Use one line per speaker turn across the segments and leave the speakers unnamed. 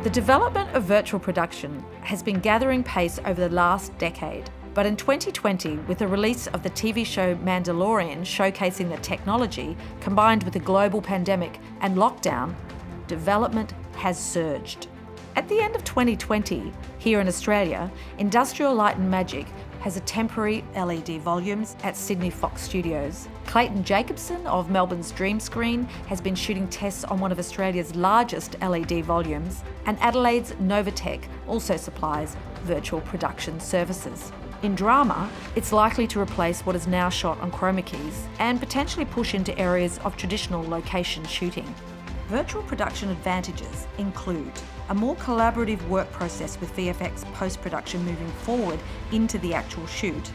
The development of virtual production has been gathering pace over the last decade, but in 2020, with the release of the TV show Mandalorian showcasing the technology, combined with the global pandemic and lockdown, development has surged. At the end of 2020, here in Australia, Industrial Light and Magic has a temporary LED volumes at Sydney Fox Studios. Clayton Jacobson of Melbourne's Dreamscream has been shooting tests on one of Australia's largest LED volumes, and Adelaide's Novatech also supplies virtual production services. In drama, it's likely to replace what is now shot on chroma keys and potentially push into areas of traditional location shooting. Virtual production advantages include a more collaborative work process with VFX post-production moving forward into the actual shoot,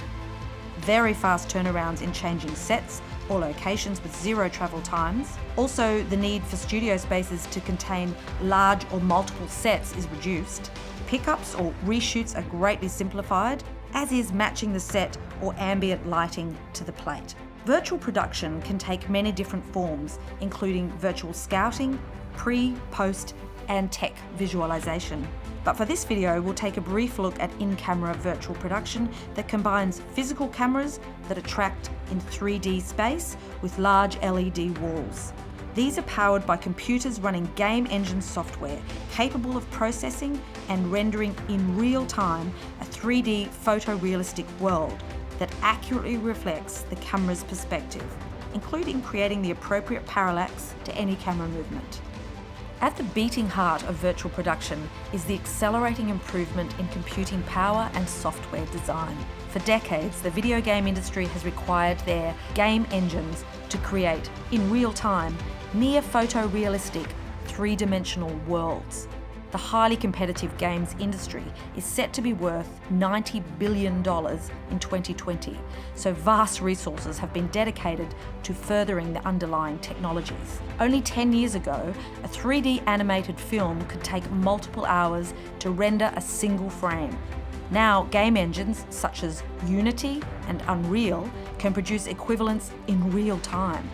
very fast turnarounds in changing sets or locations with zero travel times. Also, the need for studio spaces to contain large or multiple sets is reduced. Pickups or reshoots are greatly simplified, as is matching the set or ambient lighting to the plate. Virtual production can take many different forms, including virtual scouting, pre, post, and tech visualization. But for this video, we'll take a brief look at in-camera virtual production that combines physical cameras that attract in 3D space with large LED walls. These are powered by computers running game engine software capable of processing and rendering in real time a 3D photorealistic world that accurately reflects the camera's perspective, including creating the appropriate parallax to any camera movement. At the beating heart of virtual production is the accelerating improvement in computing power and software design. For decades, the video game industry has required their game engines to create, in real time, near photorealistic, three-dimensional worlds. The highly competitive games industry is set to be worth $90 billion in 2020, so vast resources have been dedicated to furthering the underlying technologies. Only 10 years ago, a 3D animated film could take multiple hours to render a single frame. Now, game engines such as Unity and Unreal can produce equivalents in real time.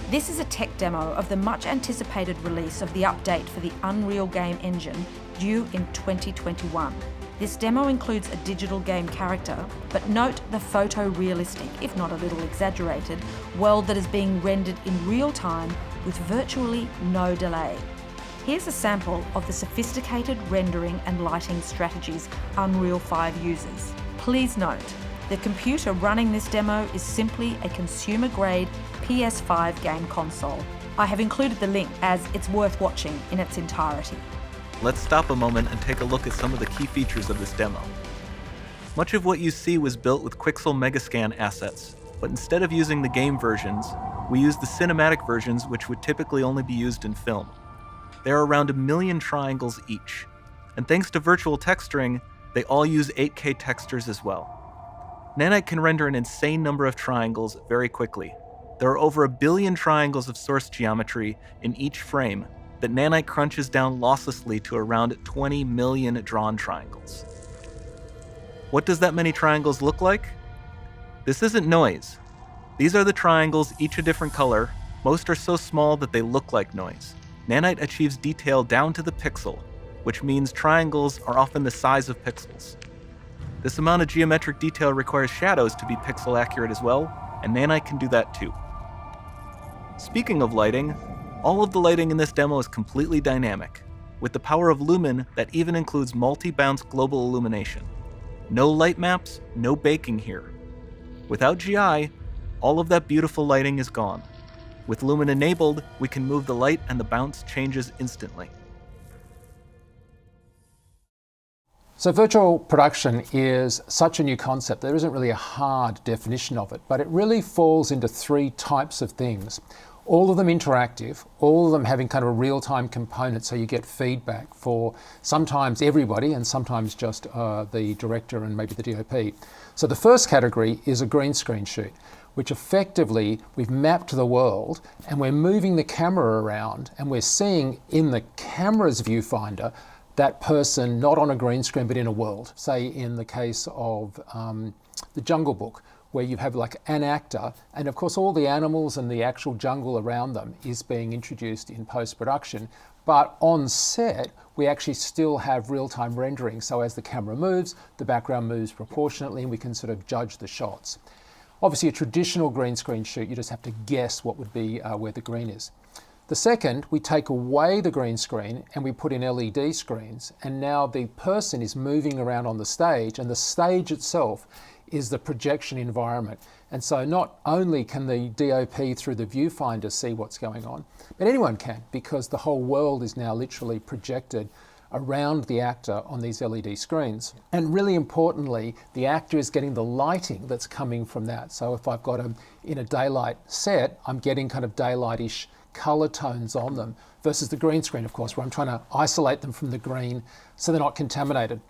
This is a tech demo of the much anticipated release of the update for the Unreal game engine due in 2021. This demo includes a digital game character, but note the photorealistic, if not a little exaggerated, world that is being rendered in real time with virtually no delay. Here's a sample of the sophisticated rendering and lighting strategies Unreal 5 uses. Please note, the computer running this demo is simply a consumer-grade PS5 game console. I have included the link as it's worth watching in its entirety.
Let's stop a moment and take a look at some of the key features of this demo. Much of what you see was built with Quixel Megascan assets, but instead of using the game versions, we used the cinematic versions, which would typically only be used in film. There are around 1 million triangles each, and thanks to virtual texturing, they all use 8K textures as well. Nanite can render an insane number of triangles very quickly. There are over 1 billion triangles of source geometry in each frame that Nanite crunches down losslessly to around 20 million drawn triangles. What does that many triangles look like? This isn't noise. These are the triangles, each a different color. Most are so small that they look like noise. Nanite achieves detail down to the pixel, which means triangles are often the size of pixels. This amount of geometric detail requires shadows to be pixel accurate as well, and Nanite can do that too. Speaking of lighting, all of the lighting in this demo is completely dynamic, with the power of Lumen that even includes multi-bounce global illumination. No light maps, no baking here. Without GI, all of that beautiful lighting is gone. With Lumen enabled, we can move the light and the bounce changes instantly.
So virtual production is such a new concept. There isn't really a hard definition of it, but it really falls into 3 types of things. All of them interactive, all of them having kind of a real-time component, so you get feedback for sometimes everybody and sometimes just the director and maybe the DOP. So the first category is a green screen shoot, which effectively we've mapped the world and we're moving the camera around and we're seeing in the camera's viewfinder that person not on a green screen but in a world. Say in the case of the Jungle Book, where you have like an actor, and of course all the animals and the actual jungle around them is being introduced in post-production, But on set, we actually still have real-time rendering. So as the camera moves, the background moves proportionately, and we can sort of judge the shots. Obviously, a traditional green screen shoot, you just have to guess what would be where the green is. The second, we take away the green screen and we put in LED screens, and now the person is moving around on the stage, and the stage itself is the projection environment. And so not only can the DOP through the viewfinder see what's going on, but anyone can, because the whole world is now literally projected around the actor on these LED screens. And really importantly, the actor is getting the lighting that's coming from that. So if I've got them in a daylight set, I'm getting kind of daylightish colour tones on them, versus the green screen, of course, where I'm trying to isolate them from the green so they're not contaminated.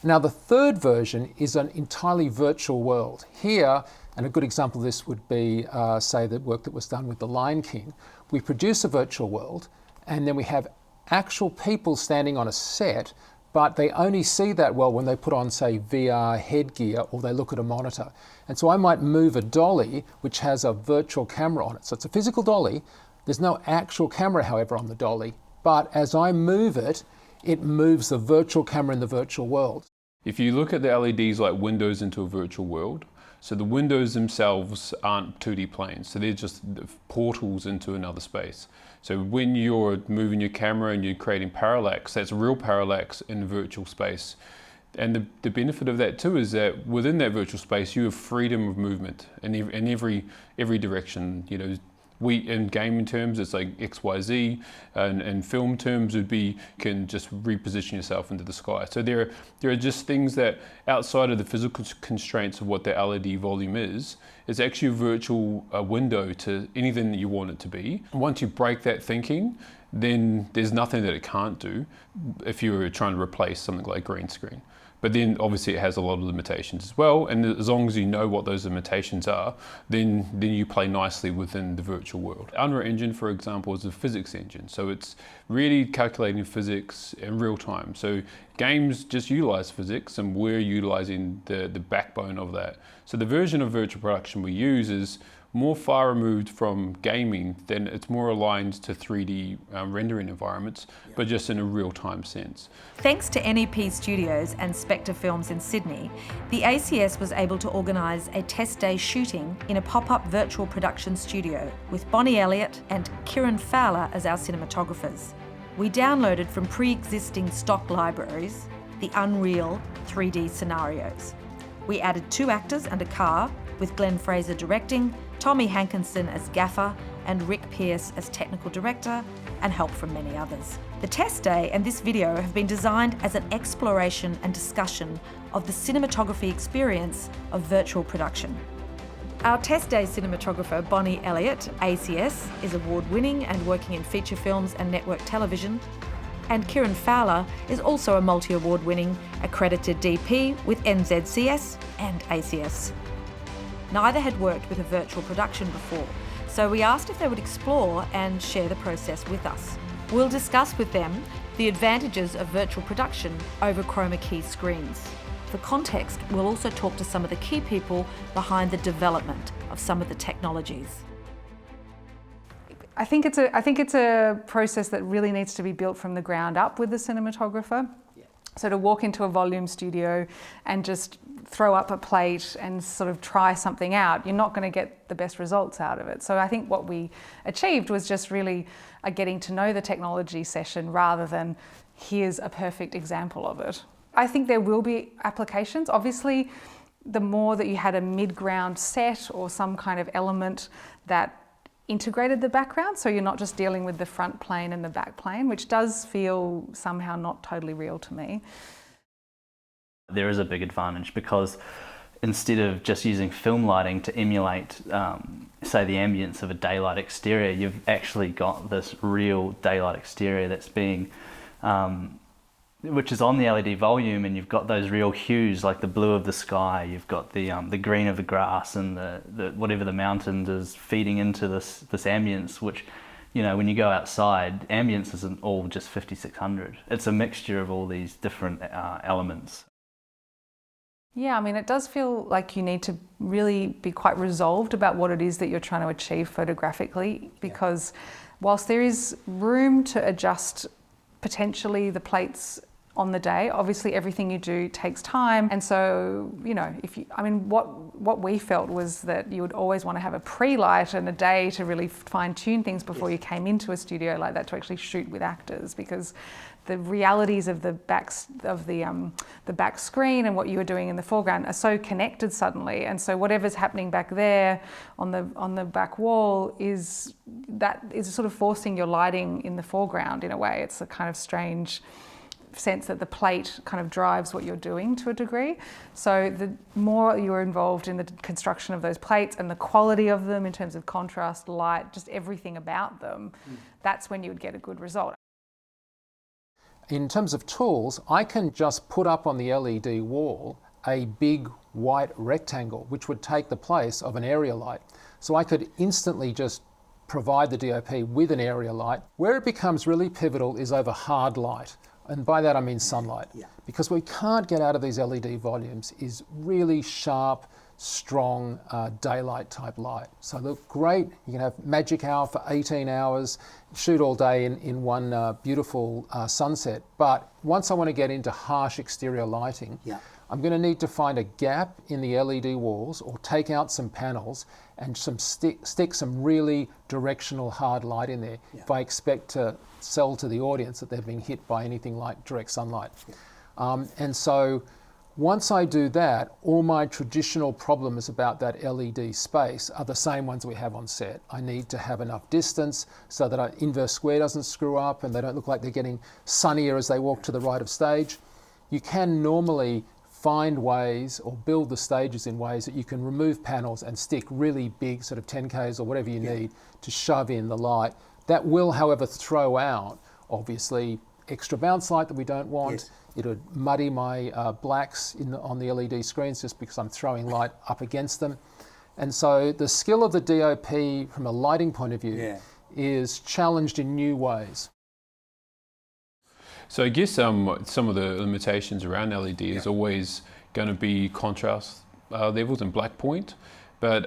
Now, the third version is an entirely virtual world. Here, and a good example of this would be, say, the work that was done with The Lion King. We produce a virtual world, and then we have actual people standing on a set, but they only see that well when they put on, say, VR headgear or they look at a monitor. And so I might move a dolly, which has a virtual camera on it. So it's a physical dolly. There's no actual camera, however, on the dolly, but as I move it, it moves the virtual camera in the virtual world.
If you look at the LEDs like windows into a virtual world, so the windows themselves aren't 2D planes, so they're just portals into another space. So when you're moving your camera and you're creating parallax, that's real parallax in virtual space. And the benefit of that too is that within that virtual space, you have freedom of movement in every direction. You know, in gaming terms, it's like X, Y, Z, and in film terms would be, can just reposition yourself into the sky. So there are just things that outside of the physical constraints of what the LED volume is, it's actually a virtual window to anything that you want it to be. Once you break that thinking, then there's nothing that it can't do if you were trying to replace something like green screen. But then obviously it has a lot of limitations as well, and as long as you know what those limitations are, then you play nicely within the virtual world. Unreal Engine, for example, is a physics engine, so it's really calculating physics in real time. So games just utilize physics, and we're utilizing the backbone of that. So the version of virtual production we use is more far removed from gaming, then it's more aligned to 3D rendering environments, but just in a real-time sense.
Thanks to NEP Studios and Spectre Films in Sydney, the ACS was able to organise a test day shooting in a pop-up virtual production studio with Bonnie Elliott and Kieran Fowler as our cinematographers. We downloaded from pre-existing stock libraries the Unreal 3D scenarios. We added 2 actors and a car, with Glenn Fraser directing, Tommy Hankinson as gaffer, and Rick Pearce as technical director, and help from many others. The test day and this video have been designed as an exploration and discussion of the cinematography experience of virtual production. Our test day cinematographer, Bonnie Elliott, ACS, is award-winning and working in feature films and network television. And Kieran Fowler is also a multi-award winning accredited DP with NZCS and ACS. Neither had worked with a virtual production before, so we asked if they would explore and share the process with us. We'll discuss with them the advantages of virtual production over chroma key screens. For context, we'll also talk to some of the key people behind the development of some of the technologies.
I think it's a process that really needs to be built from the ground up with the cinematographer. So to walk into a volume studio and just throw up a plate and sort of try something out, you're not going to get the best results out of it. So I think what we achieved was just really a getting to know the technology session rather than here's a perfect example of it. I think there will be applications. Obviously, the more that you had a mid-ground set or some kind of element that integrated the background, so you're not just dealing with the front plane and the back plane, which does feel somehow not totally real to me.
There is a big advantage because instead of just using film lighting to emulate, say, the ambience of a daylight exterior, you've actually got this real daylight exterior that's being, which is on the LED volume, and you've got those real hues like the blue of the sky, you've got the green of the grass, and the whatever the mountains is feeding into this ambience, which, you know, when you go outside, ambience isn't all just 5600. It's a mixture of all these different elements.
Yeah, I mean, it does feel like you need to really be quite resolved about what it is that you're trying to achieve photographically, because whilst there is room to adjust potentially the plates on the day, obviously everything you do takes time. And so, you know, what we felt was that you would always want to have a pre-light and a day to really fine tune things before you came into a studio like that to actually shoot with actors, because the realities of the back screen and what you were doing in the foreground are so connected suddenly, and so whatever's happening back there on the back wall is sort of forcing your lighting in the foreground in a way. It's a kind of strange sense that the plate kind of drives what you're doing to a degree. So the more you're involved in the construction of those plates and the quality of them in terms of contrast, light, just everything about them, that's when you would get a good result.
In terms of tools, I can just put up on the LED wall a big white rectangle, which would take the place of an area light. So I could instantly just provide the DOP with an area light. Where it becomes really pivotal is over hard light. And by that I mean sunlight. Because what we can't get out of these LED volumes is really sharp, strong daylight type light. So look great, you can have magic hour for 18 hours, shoot all day in one beautiful sunset. But once I want to get into harsh exterior lighting, I'm going to need to find a gap in the LED walls or take out some panels and stick some really directional hard light in there if I expect to sell to the audience that they've been hit by anything like direct sunlight. And so once I do that, all my traditional problems about that LED space are the same ones we have on set. I need to have enough distance so that inverse square doesn't screw up and they don't look like they're getting sunnier as they walk to the right of stage. You can normally find ways or build the stages in ways that you can remove panels and stick really big sort of 10Ks or whatever you need to shove in the light. That will, however, throw out, obviously, extra bounce light that we don't want. It would muddy my blacks on the LED screens just because I'm throwing light up against them. And so the skill of the DOP from a lighting point of view is challenged in new ways.
So I guess some of the limitations around LED is always going to be contrast levels and black point. But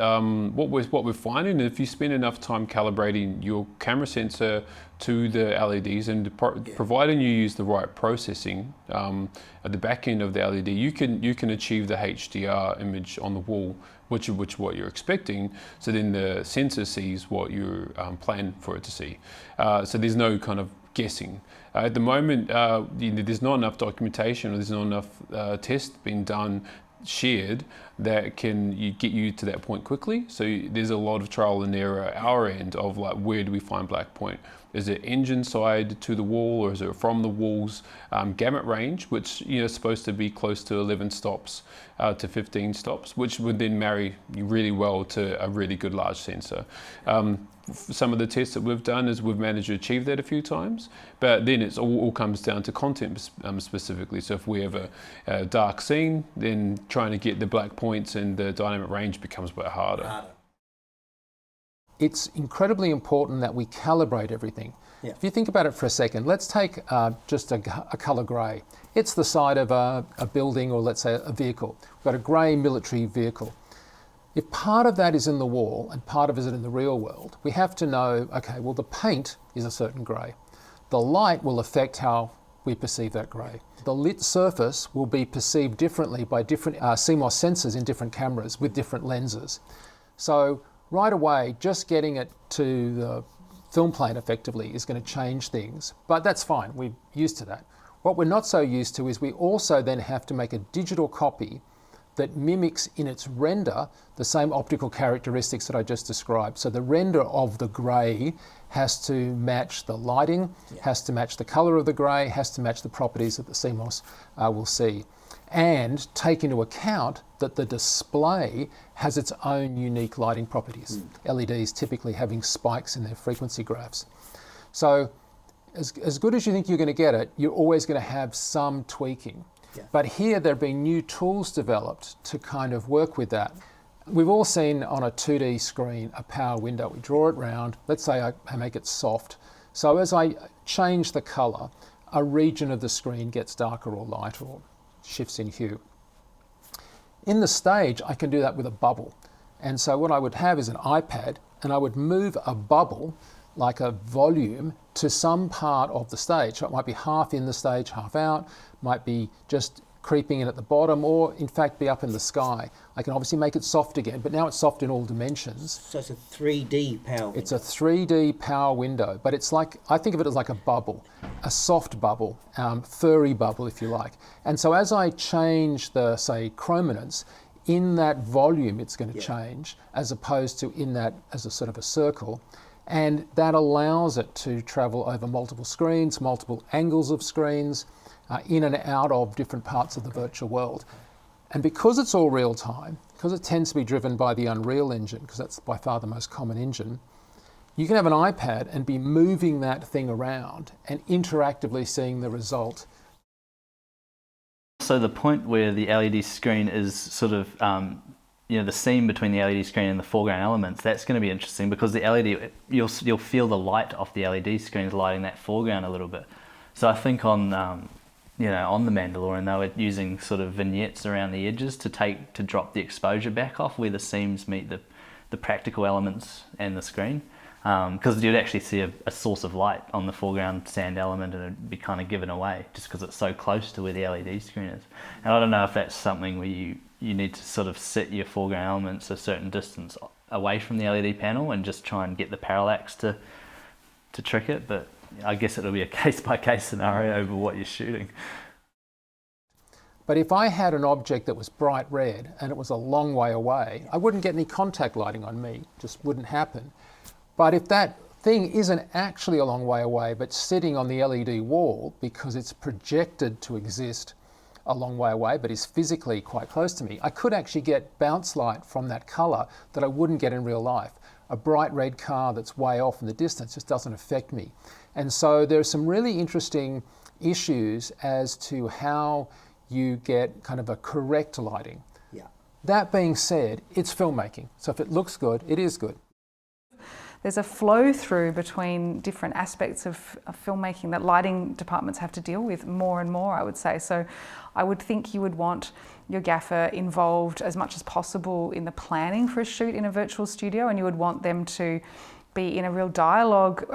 what we're finding, if you spend enough time calibrating your camera sensor to the LEDs and providing you use the right processing at the back end of the LED, you can achieve the HDR image on the wall, which what you're expecting. So then the sensor sees what you plan for it to see. So there's no kind of guessing. At the moment, there's not enough documentation or there's not enough tests being done, shared, that can get you to that point quickly. So there's a lot of trial and error at our end of like, where do we find black point? Is it engine side to the wall, or is it from the wall's gamut range, which is supposed to be close to 11 stops to 15 stops, which would then marry really well to a really good large sensor. Some of the tests that we've done is we've managed to achieve that a few times, but then it's all comes down to content specifically. So if we have a dark scene, then trying to get the black points and the dynamic range becomes a bit harder.
It's incredibly important that we calibrate everything. If you think about it for a second, let's take just a colour grey. It's the side of a building, or let's say a vehicle. We've got a grey military vehicle. If part of that is in the wall and part of it is in the real world, we have to know, okay, well, the paint is a certain grey. The light will affect how we perceive that grey. The lit surface will be perceived differently by different CMOS sensors in different cameras with different lenses. So right away, just getting it to the film plane effectively is going to change things, but that's fine, we're used to that. What we're not so used to is we also then have to make a digital copy that mimics in its render the same optical characteristics that I just described. So the render of the grey has to match the lighting, has to match the colour of the grey, has to match the properties that the CMOS will see. And take into account that the display has its own unique lighting properties. LEDs typically having spikes in their frequency graphs. So as good as you think you're going to get it, you're always going to have some tweaking. But here there have been new tools developed to kind of work with that. We've all seen on a 2D screen a power window. We draw it round. Let's say I make it soft. So as I change the colour, a region of the screen gets darker or lighter or shifts in hue. In the stage, I can do that with a bubble. And so what I would have is an iPad, and I would move a bubble, like a volume, to some part of the stage. So it might be half in the stage, half out, might be just creeping in at the bottom, or in fact be up in the sky. I can obviously make it soft again, but now it's soft in all dimensions.
So it's a 3D power window.
It's a 3D power window, but it's like, I think of it as like a bubble, a soft bubble, furry bubble if you like. And so as I change the, say, chrominance, in that volume it's going to change, as opposed to in that as a sort of a circle. And that allows it to travel over multiple screens, multiple angles of screens, in and out of different parts of the virtual world. And because it's all real time, because it tends to be driven by the Unreal Engine, because that's by far the most common engine, you can have an iPad and be moving that thing around and interactively seeing the result.
So the point where the LED screen is sort of, the seam between the LED screen and the foreground elements, that's going to be interesting, because the LED, you'll feel the light off the LED screen lighting that foreground a little bit. So I think on the Mandalorian, they were using sort of vignettes around the edges to drop the exposure back off where the seams meet the practical elements and the screen. Because you'd actually see a source of light on the foreground sand element, and it'd be kind of given away just because it's so close to where the LED screen is. And I don't know if that's something where you need to sort of set your foreground elements a certain distance away from the LED panel and just try and get the parallax to trick it, but I guess it'll be a case-by-case scenario over what you're shooting.
But if I had an object that was bright red and it was a long way away, I wouldn't get any contact lighting on me, just wouldn't happen. But if that thing isn't actually a long way away, but sitting on the LED wall because it's projected to exist a long way away, but is physically quite close to me, I could actually get bounce light from that colour that I wouldn't get in real life. A bright red car that's way off in the distance just doesn't affect me. And so there are some really interesting issues as to how you get kind of a correct lighting.
Yeah.
That being said, it's filmmaking. So if it looks good, it is good.
There's a flow through between different aspects of filmmaking that lighting departments have to deal with more and more, I would say. So I would think you would want your gaffer involved as much as possible in the planning for a shoot in a virtual studio, and you would want them to be in a real dialogue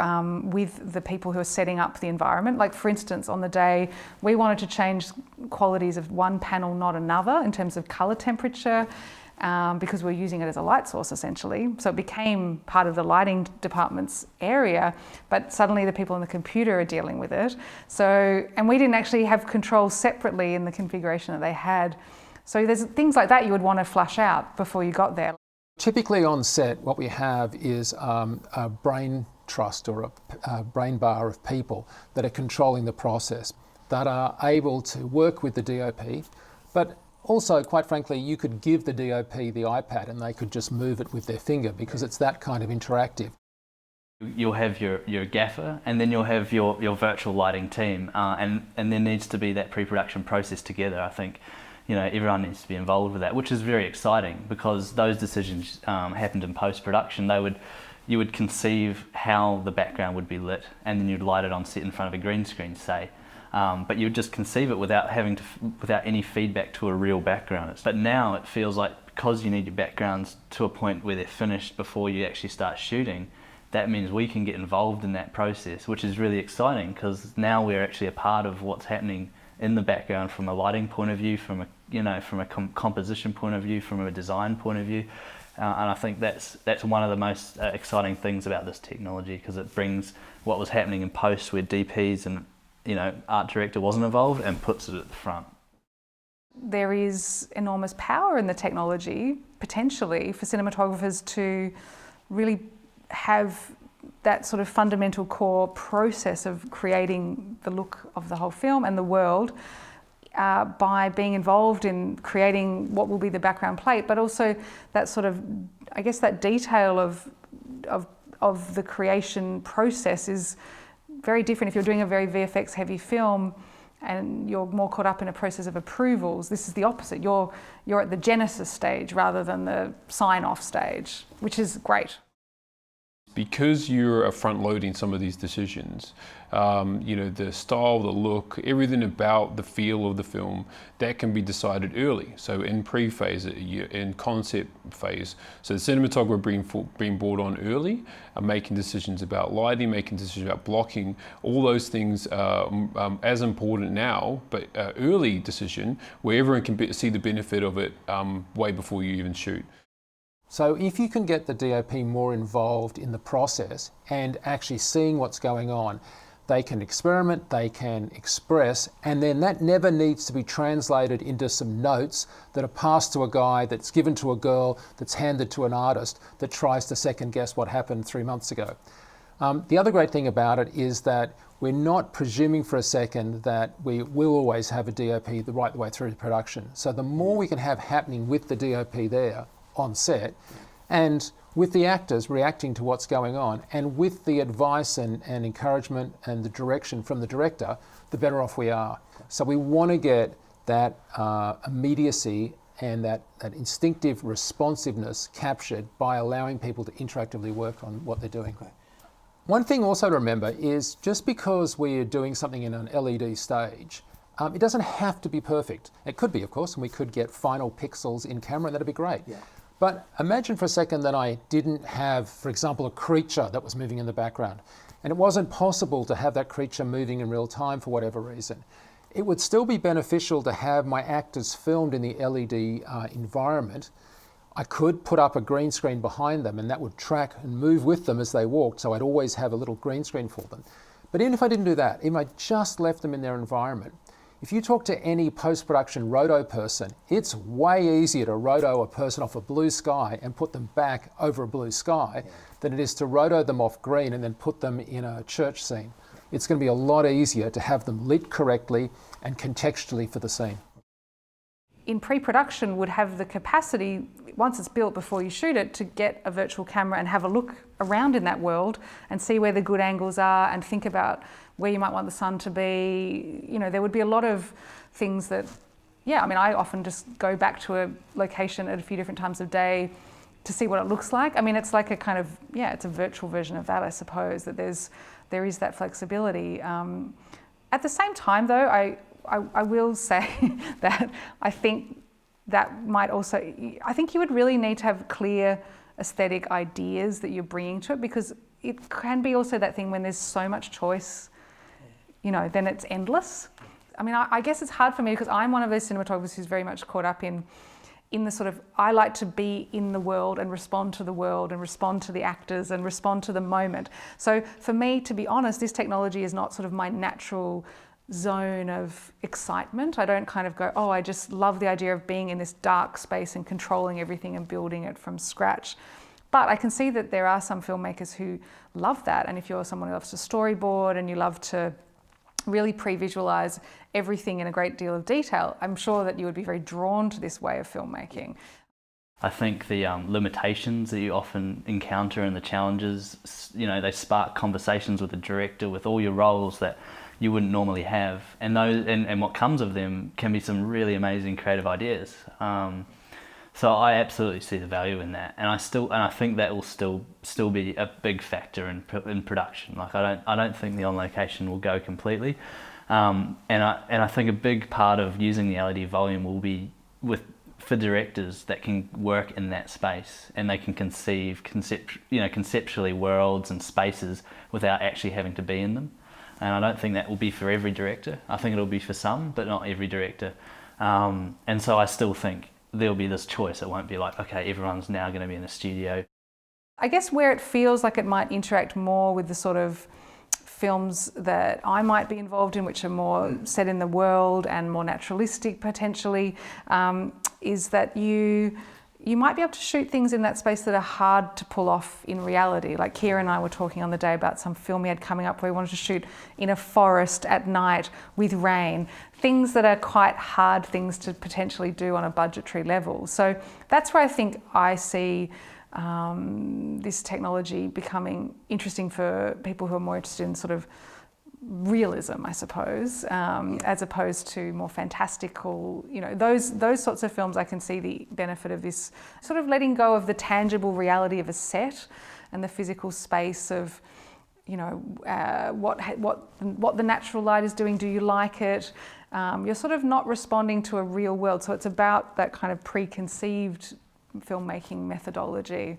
with the people who are setting up the environment. Like for instance, on the day we wanted to change qualities of one panel, not another, in terms of colour temperature, because we're using it as a light source essentially. So it became part of the lighting department's area, but suddenly the people on the computer are dealing with it. So, and we didn't actually have control separately in the configuration that they had. So there's things like that you would want to flush out before you got there.
Typically on set, what we have is a brain trust or a brain bar of people that are controlling the process, that are able to work with the DOP, but also, quite frankly, you could give the DOP the iPad and they could just move it with their finger because it's that kind of interactive.
You'll have your gaffer, and then you'll have your virtual lighting team, and there needs to be that pre-production process together. I think everyone needs to be involved with that, which is very exciting because those decisions happened in post-production. You would conceive how the background would be lit, and then you'd light it on set in front of a green screen, say. But you would just conceive it without any feedback to a real background. But now it feels like, because you need your backgrounds to a point where they're finished before you actually start shooting, that means we can get involved in that process, which is really exciting because now we're actually a part of what's happening in the background from a lighting point of view, from a composition point of view, from a design point of view. And I think that's one of the most exciting things about this technology, because it brings what was happening in post where DPs and art director wasn't involved and puts it at the front.
There is enormous power in the technology, potentially, for cinematographers to really have that sort of fundamental core process of creating the look of the whole film and the world by being involved in creating what will be the background plate, but also that sort of, I guess, that detail of the creation process is very different. If you're doing a very VFX heavy film and you're more caught up in a process of approvals, this is the opposite. You're at the genesis stage rather than the sign-off stage, which is great.
because you're front loading some of these decisions, the style, the look, everything about the feel of the film, that can be decided early. So in pre-phase, in concept phase. So the cinematographer being brought on early, making decisions about lighting, making decisions about blocking, all those things are as important now, but early decision where everyone can see the benefit of it way before you even shoot.
So if you can get the DOP more involved in the process and actually seeing what's going on, they can experiment, they can express, and then that never needs to be translated into some notes that are passed to a guy, that's given to a girl, that's handed to an artist that tries to second guess what happened 3 months ago. The other great thing about it is that we're not presuming for a second that we will always have a DOP right the way through to production. So the more we can have happening with the DOP there on set, and with the actors reacting to what's going on, and with the advice and encouragement and the direction from the director, the better off we are. So we want to get that immediacy and that instinctive responsiveness captured by allowing people to interactively work on what they're doing. Okay. One thing also to remember is just because we're doing something in an LED stage, it doesn't have to be perfect. It could be, of course, and we could get final pixels in camera, and that'd be great. Yeah. But imagine for a second that I didn't have, for example, a creature that was moving in the background, and it wasn't possible to have that creature moving in real time for whatever reason. It would still be beneficial to have my actors filmed in the LED environment. I could put up a green screen behind them, and that would track and move with them as they walked, so I'd always have a little green screen for them. But even if I didn't do that, even if I just left them in their environment, if you talk to any post-production roto person, it's way easier to roto a person off a blue sky and put them back over a blue sky than it is to roto them off green and then put them in a church scene. It's going to be a lot easier to have them lit correctly and contextually for the scene.
In pre-production would have the capacity, once it's built before you shoot it, to get a virtual camera and have a look around in that world and see where the good angles are and think about where you might want the sun to be. There would be a lot of things that, I often just go back to a location at a few different times of day to see what it looks like. It's like a kind of, it's a virtual version of that, I suppose, that there is that flexibility. At the same time, though, I will say that I think that might also, I think you would really need to have clear aesthetic ideas that you're bringing to it, because it can be also that thing when there's so much choice, then it's endless. I guess it's hard for me because I'm one of those cinematographers who's very much caught up in the sort of, I like to be in the world and respond to the world and respond to the actors and respond to the moment. So for me, to be honest, this technology is not sort of my natural zone of excitement. I don't kind of go, I just love the idea of being in this dark space and controlling everything and building it from scratch. But I can see that there are some filmmakers who love that. And if you're someone who loves to storyboard and you love to really pre-visualize everything in a great deal of detail, I'm sure that you would be very drawn to this way of filmmaking.
I think the limitations that you often encounter and the challenges, they spark conversations with the director, with all your roles that you wouldn't normally have, and what comes of them can be some really amazing creative ideas. So I absolutely see the value in that, and I think that will still be a big factor in production. Like I don't think the on location will go completely, and I think a big part of using the LED volume will be for directors that can work in that space and they can conceive conceptually worlds and spaces without actually having to be in them. And I don't think that will be for every director. I think it'll be for some, but not every director. And so I still think there'll be this choice. It won't be like, okay, everyone's now going to be in a studio.
I guess where it feels like it might interact more with the sort of films that I might be involved in, which are more set in the world and more naturalistic potentially, is that you might be able to shoot things in that space that are hard to pull off in reality. Like Kira and I were talking on the day about some film he had coming up where he wanted to shoot in a forest at night with rain. Things that are quite hard things to potentially do on a budgetary level. So that's where I think I see this technology becoming interesting for people who are more interested in sort of realism, I suppose, as opposed to more fantastical, those sorts of films. I can see the benefit of this sort of letting go of the tangible reality of a set and the physical space of, you know, what the natural light is doing. Do you like it? You're sort of not responding to a real world. So it's about that kind of preconceived filmmaking methodology.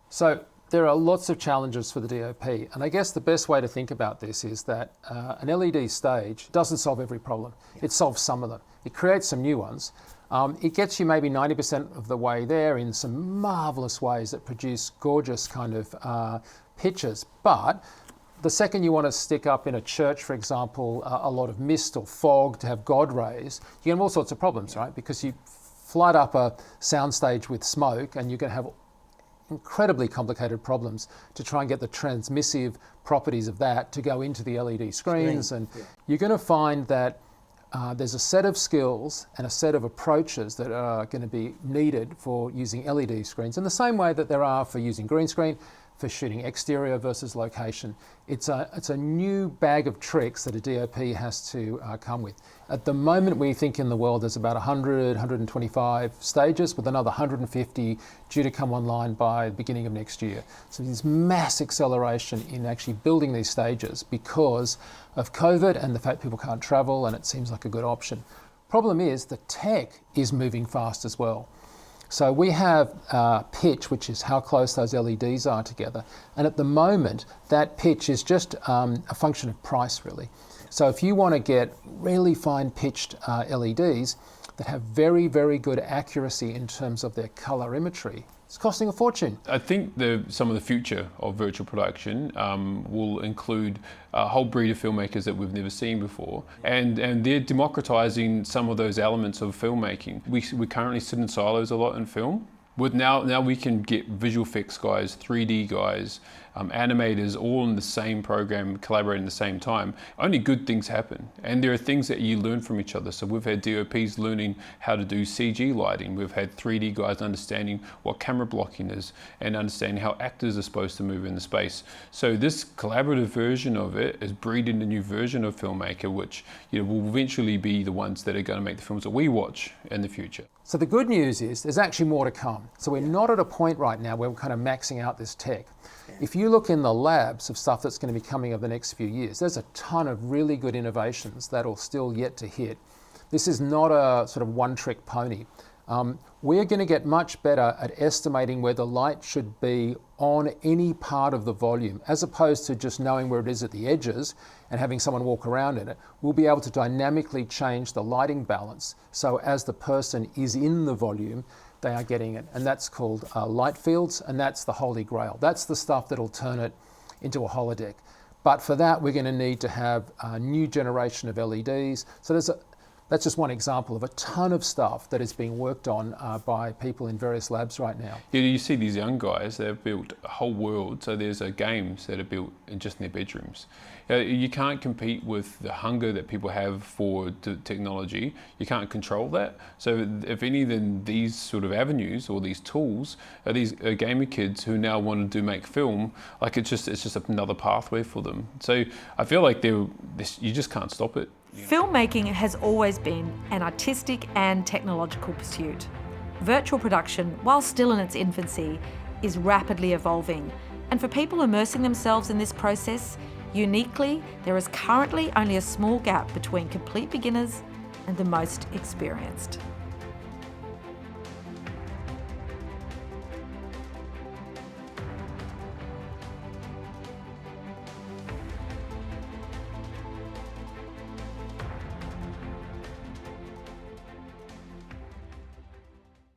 So there are lots of challenges for the DOP, and I guess the best way to think about this is that an LED stage doesn't solve every problem. It solves some of them. It creates some new ones. It gets you maybe 90% of the way there in some marvellous ways that produce gorgeous kind of pictures. But the second you want to stick up in a church, for example, a lot of mist or fog to have God rays, you get all sorts of problems, right? Because you flood up a soundstage with smoke and you're going to have incredibly complicated problems to try and get the transmissive properties of that to go into the LED screens. And you're going to find that there's a set of skills and a set of approaches that are going to be needed for using LED screens in the same way that there are for using green screen, for shooting exterior versus location. It's a new bag of tricks that a DOP has to come with. At the moment, we think in the world there's about 100, 125 stages, with another 150 due to come online by the beginning of next year. So there's mass acceleration in actually building these stages because of COVID and the fact people can't travel, and it seems like a good option. Problem is the tech is moving fast as well. So we have pitch, which is how close those LEDs are together. And at the moment, that pitch is just a function of price, really. So if you want to get really fine pitched LEDs that have very, very good accuracy in terms of their colorimetry, it's costing a fortune.
I think some of the future of virtual production will include a whole breed of filmmakers that we've never seen before, and they're democratizing some of those elements of filmmaking. We currently sit in silos a lot in film. With now we can get visual effects guys, 3D guys, animators all in the same program, collaborating at the same time. Only good things happen, and there are things that you learn from each other. So we've had DOPs learning how to do CG lighting. We've had 3D guys understanding what camera blocking is and understanding how actors are supposed to move in the space. So this collaborative version of it is breeding a new version of filmmaker, which will eventually be the ones that are going to make the films that we watch in the future.
So the good news is there's actually more to come. So we're not at a point right now where we're kind of maxing out this tech. If you look in the labs of stuff that's going to be coming over the next few years, there's a ton of really good innovations that are still yet to hit. This is not a sort of one-trick pony. We're going to get much better at estimating where the light should be on any part of the volume, as opposed to just knowing where it is at the edges and having someone walk around in it. We'll be able to dynamically change the lighting balance, so as the person is in the volume, they are getting it. And that's called light fields, and that's the holy grail. That's the stuff that'll turn it into a holodeck. But for that, we're going to need to have a new generation of LEDs. So that's just one example of a ton of stuff that is being worked on by people in various labs right now.
Yeah, you see these young guys, they've built a whole world. So there's games that are built just in their bedrooms. You can't compete with the hunger that people have for technology. You can't control that. So if any, then these sort of avenues or these tools are these gamer kids who now want to make film. Like it's just another pathway for them. So I feel like you just can't stop it.
Filmmaking has always been an artistic and technological pursuit. Virtual production, while still in its infancy, is rapidly evolving. And for people immersing themselves in this process, uniquely, there is currently only a small gap between complete beginners and the most experienced.